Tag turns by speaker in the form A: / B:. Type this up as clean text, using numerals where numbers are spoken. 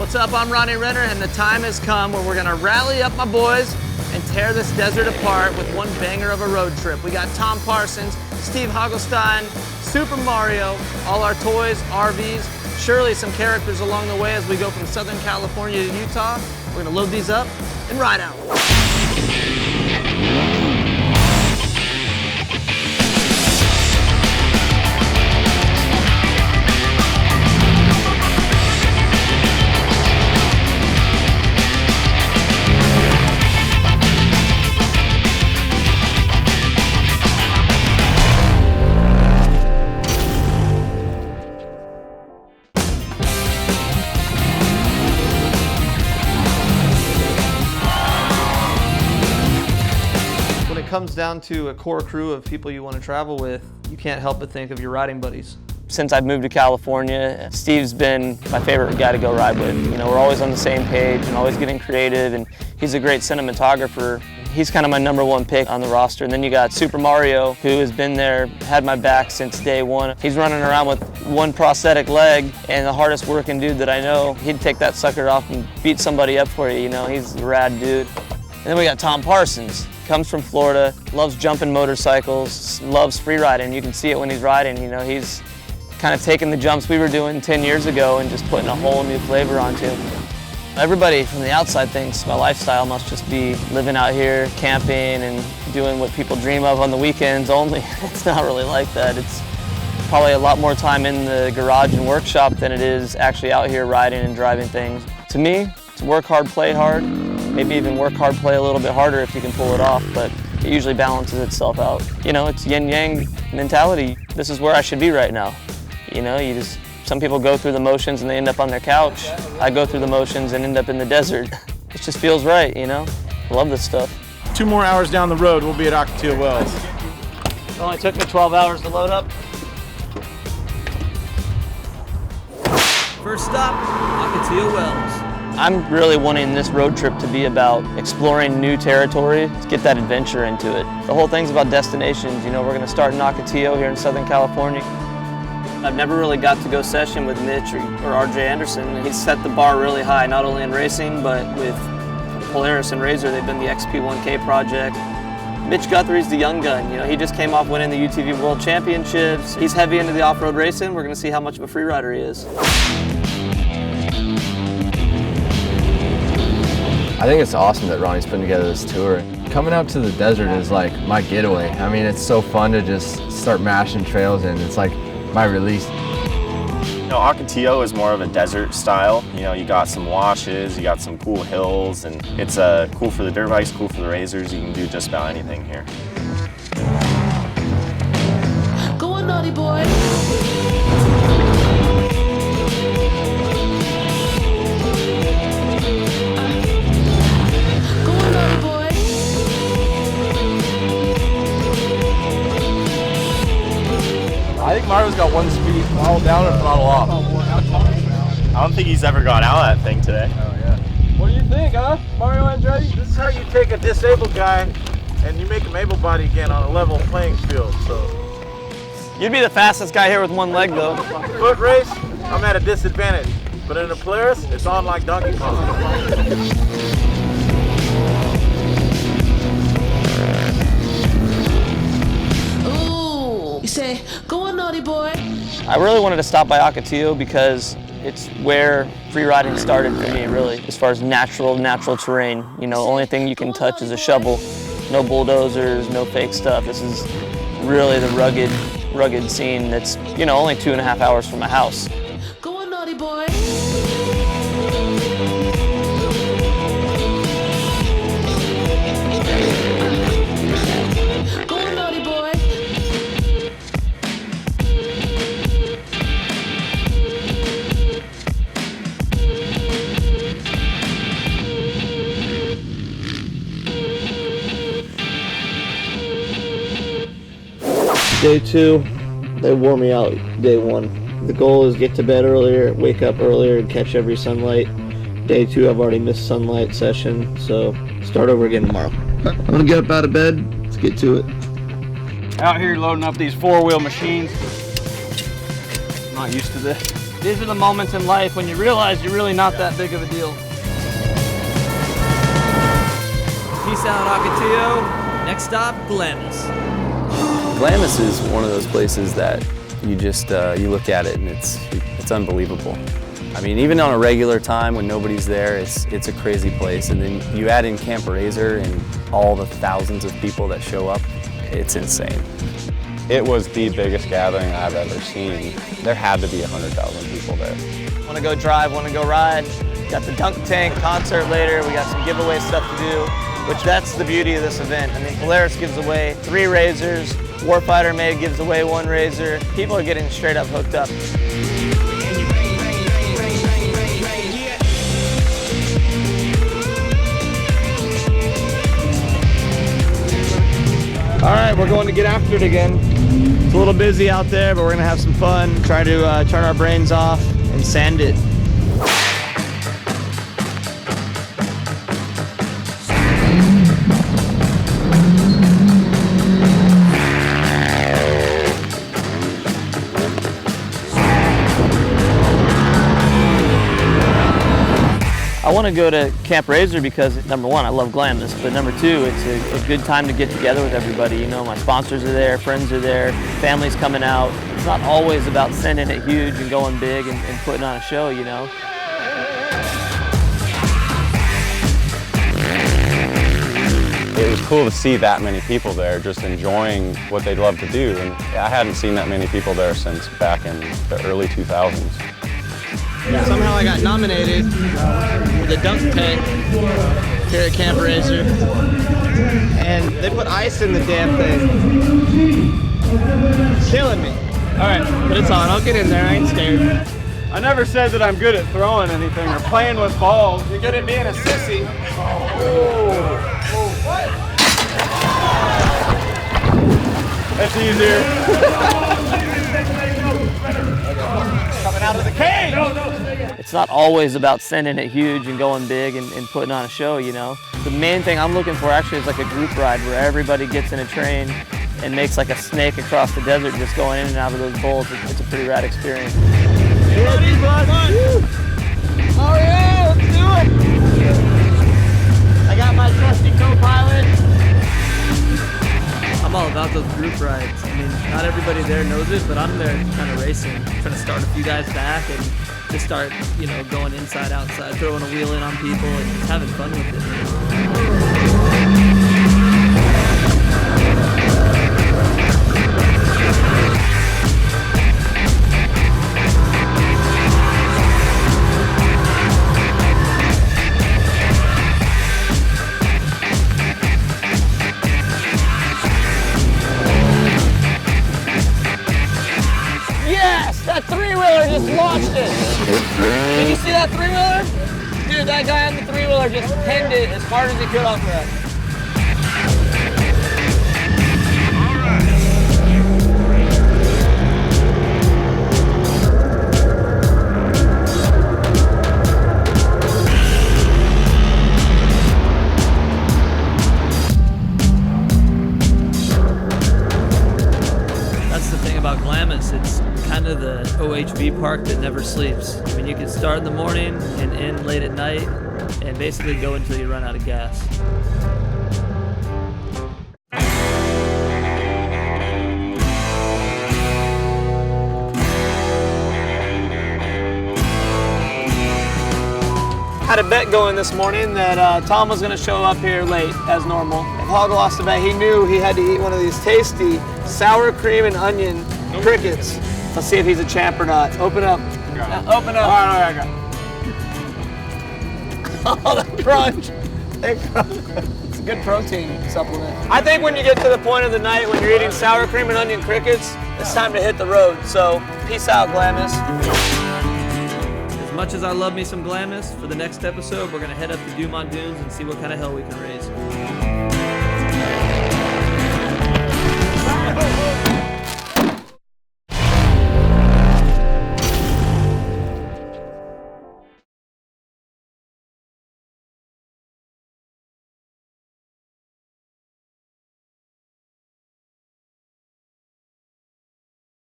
A: What's up? I'm Ronnie Renner, and the time has come where we're gonna rally up my boys and tear this desert apart with one banger of a road trip. We got Tom Parsons, Steve Hagelstein, Super Mario, all our toys, RVs, surely some characters along the way as we go from Southern California to Utah. We're gonna load these up and ride out. Comes down to a core crew of people you want to travel with, you can't help but think of your riding buddies. Since I've moved to California, Steve's been my favorite guy to go ride with. You know, we're always on the same page and always getting creative, and he's a great cinematographer. He's kind of my #1 pick on the roster. And then you got Super Mario, who has been there, had my back since day one. He's running around with one prosthetic leg and the hardest working dude that I know. He'd take that sucker off and beat somebody up for you, you know, he's a rad dude. And then we got Tom Parsons. Comes from Florida, loves jumping motorcycles, loves free riding. You can see it when he's riding. You know, he's kind of taking the jumps we were doing 10 years ago and just putting a whole new flavor onto them. Everybody from the outside thinks my lifestyle must just be living out here, camping and doing what people dream of on the weekends only. It's not really like that. It's probably a lot more time in the garage and workshop than it is actually out here riding and driving things. To me, it's work hard, play hard. Maybe even work hard, play a little bit harder if you can pull it off, but it usually balances itself out. You know, it's yin-yang mentality. This is where I should be right now. You know, some people go through the motions and they end up on their couch. I go through the motions and end up in the desert. It just feels right, you know? I love this stuff.
B: 2 more hours down the road, we'll be at Ocotillo Wells.
A: It only took me 12 hours to load up. First stop, Ocotillo Wells. I'm really wanting this road trip to be about exploring new territory, to get that adventure into it. The whole thing's about destinations. You know, we're going to start in Ocotillo here in Southern California. I've never really got to go session with Mitch or RJ Anderson. He's set the bar really high, not only in racing, but with Polaris and RZR. They've been the XP1K project. Mitch Guthrie's the young gun. You know, he just came off winning the UTV World Championships. He's heavy into the off-road racing. We're going to see how much of a free rider he is.
C: I think it's awesome that Ronnie's putting together this tour. Coming out to the desert is like my getaway. I mean, it's so fun to just start mashing trails and it's like my release.
D: You know, Ocotillo is more of a desert style. You know, you got some washes, you got some cool hills, and it's cool for the dirt bikes, cool for the RZRs. You can do just about anything here.
E: Go on, naughty boy.
B: I think Mario's got one speed, throttle down and throttle off.
D: I don't think he's ever gone out of that thing today.
B: Oh, yeah. What do you think, huh, Mario Andretti?
F: This is how you take a disabled guy and you make him able-bodied again on a level playing field. So,
A: You'd be the fastest guy here with one leg, though.
F: foot race, I'm at a disadvantage. But in a Polaris, it's on like Donkey Kong.
E: You say, go on, naughty boy.
A: I really wanted to stop by Ocotillo because it's where free riding started for me, really, as far as natural terrain. You know, the only thing you can touch is a shovel. No bulldozers, no fake stuff. This is really the rugged scene that's, you know, only 2.5 hours from my house.
E: Go on, naughty boy.
A: Day 2, they wore me out day 1. The goal is get to bed earlier, wake up earlier, and catch every sunlight. Day 2, I've already missed sunlight session, so start over again tomorrow. I'm gonna get up out of bed, let's get to it.
B: Out here loading up these 4-wheel machines. Not used to this.
A: These are the moments in life when you realize you're really not that big of a deal.
G: Peace out, Ocotillo. Next stop, Glamis.
H: Glamis is one of those places that you just, you look at it and it's unbelievable. I mean, even on a regular time when nobody's there, it's a crazy place. And then you add in Camp RZR and all the thousands of people that show up, it's insane.
I: It was the biggest gathering I've ever seen. There had to be 100,000 people there.
A: Want to go drive, want to go ride. Got the dunk tank concert later. We got some giveaway stuff to do, which that's the beauty of this event. I mean, Polaris gives away 3 razors. Warfighter Made gives away 1 razor. People are getting straight up hooked up. All right, we're going to get after it again. It's a little busy out there, but we're gonna have some fun. Try to turn our brains off and sand it. I want to go to Camp RZR because, number one, I love Glamis, but number two, it's a good time to get together with everybody. You know, my sponsors are there, friends are there, family's coming out. It's not always about sending it huge and going big and putting on a show, you know.
I: It was cool to see that many people there just enjoying what they'd love to do. And I hadn't seen that many people there since back in the early 2000s.
A: Somehow I got nominated for the dunk tank here at Camp RZR, and they put ice in the damn thing. Killing me. All right, but it's on. I'll get in there. I ain't scared.
B: I never said that I'm good at throwing anything or playing with balls.
F: You're good at being a sissy.
B: That's easier.
F: Coming out of the cage.
A: It's not always about sending it huge and going big and putting on a show, you know. The main thing I'm looking for actually is like a group ride where everybody gets in a train and makes like a snake across the desert just going in and out of those bowls. It's a pretty rad experience. Ready, bud? Oh yeah, let's do it! I got my trusty co-pilot. I'm all about those group rides. I mean, not everybody there knows it, but I'm there kind of racing, trying to start a few guys back and just start, you know, going inside, outside, throwing a wheel in on people and just having fun with it. That 3-wheeler just launched it. Did you see that 3-wheeler? Dude, that guy on the 3-wheeler just pinned it as hard as he could off that. That's the thing about Glamis. It's kind of the OHV park that never sleeps. I mean, you can start in the morning and end late at night and basically go until you run out of gas. Had a bet going this morning that Tom was going to show up here late as normal. If Hog lost the bet, he knew he had to eat one of these tasty sour cream and onion crickets. Let's see if he's a champ or not. Open up. Open up.
B: All right, I got it.
A: Oh, the crunch. It's a good protein supplement. I think when you get to the point of the night when you're eating sour cream and onion crickets, it's time to hit the road. So, peace out, Glamis. As much as I love me some Glamis, for the next episode, we're going to head up to Dumont Dunes and see what kind of hell we can raise.